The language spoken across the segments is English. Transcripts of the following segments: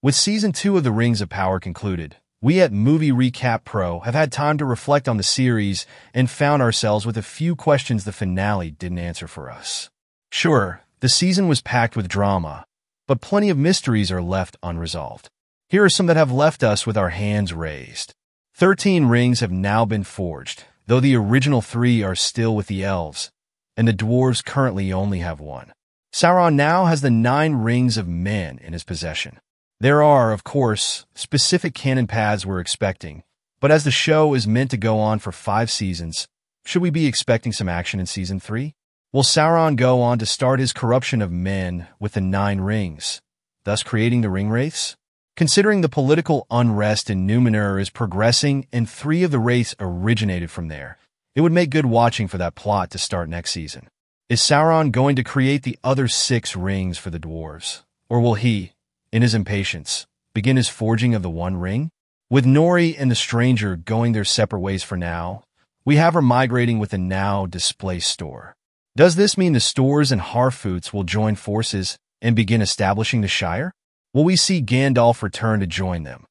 With Season 2 of The Rings of Power concluded, we at Movie Recap Pro have had time to reflect on the series and found ourselves with a few questions the finale didn't answer for us. Sure, the season was packed with drama, but plenty of mysteries are left unresolved. Here are some that have left us with our hands raised. 13 rings have now been forged, though the original 3 are still with the elves, and the dwarves currently only have 1. Sauron now has the 9 rings of men in his possession. There are, of course, specific canon paths we're expecting, but as the show is meant to go on for 5 seasons, should we be expecting some action in Season 3? Will Sauron go on to start his corruption of men with the 9 rings, thus creating the ring wraiths? Considering the political unrest in Numenor is progressing and 3 of the wraiths originated from there, it would make good watching for that plot to start next season. Is Sauron going to create the other 6 rings for the dwarves, or will he, in his impatience, begin his forging of the 1 ring? With Nori and the stranger going their separate ways for now, we have her migrating with the now displaced store. Does this mean the stores and Harfoots will join forces and begin establishing the Shire? Will we see Gandalf return to join them,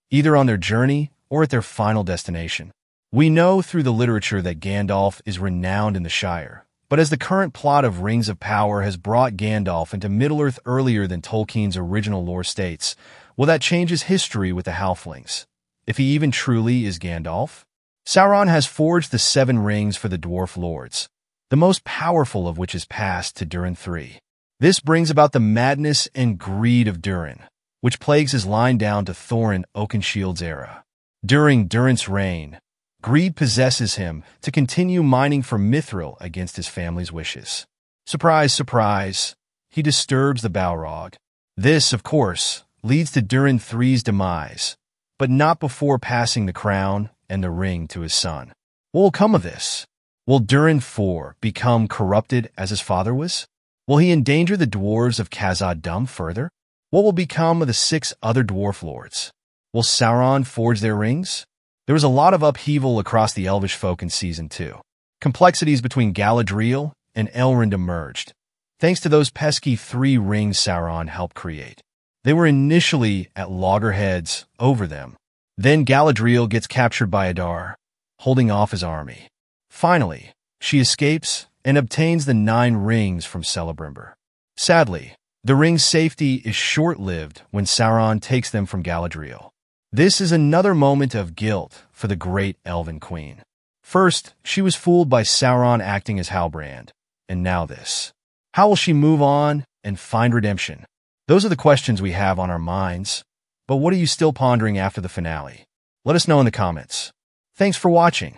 either on their journey or at their final destination? We know through the literature that Gandalf is renowned in the Shire, but as the current plot of Rings of Power has brought Gandalf into Middle-earth earlier than Tolkien's original lore states, will that change his history with the Halflings, if he even truly is Gandalf? Sauron has forged the 7 rings for the Dwarf Lords, the most powerful of which is passed to Durin III. This brings about the madness and greed of Durin, which plagues his line down to Thorin Oakenshield's era. During Durin's reign, greed possesses him to continue mining for mithril against his family's wishes. Surprise, surprise, he disturbs the Balrog. This, of course, leads to Durin III's demise, but not before passing the crown and the ring to his son. What will come of this? Will Durin IV become corrupted as his father was? Will he endanger the dwarves of Khazad-dûm further? What will become of the 6 other dwarf lords? Will Sauron forge their rings? There was a lot of upheaval across the elvish folk in Season 2. Complexities between Galadriel and Elrond emerged, thanks to those pesky 3 rings Sauron helped create. They were initially at loggerheads over them. Then Galadriel gets captured by Adar, holding off his army. Finally, she escapes and obtains the 9 rings from Celebrimbor. Sadly, the ring's safety is short-lived when Sauron takes them from Galadriel. This is another moment of guilt for the great elven queen. First, she was fooled by Sauron acting as Halbrand, and now this. How will she move on and find redemption? Those are the questions we have on our minds, but what are you still pondering after the finale? Let us know in the comments. Thanks for watching.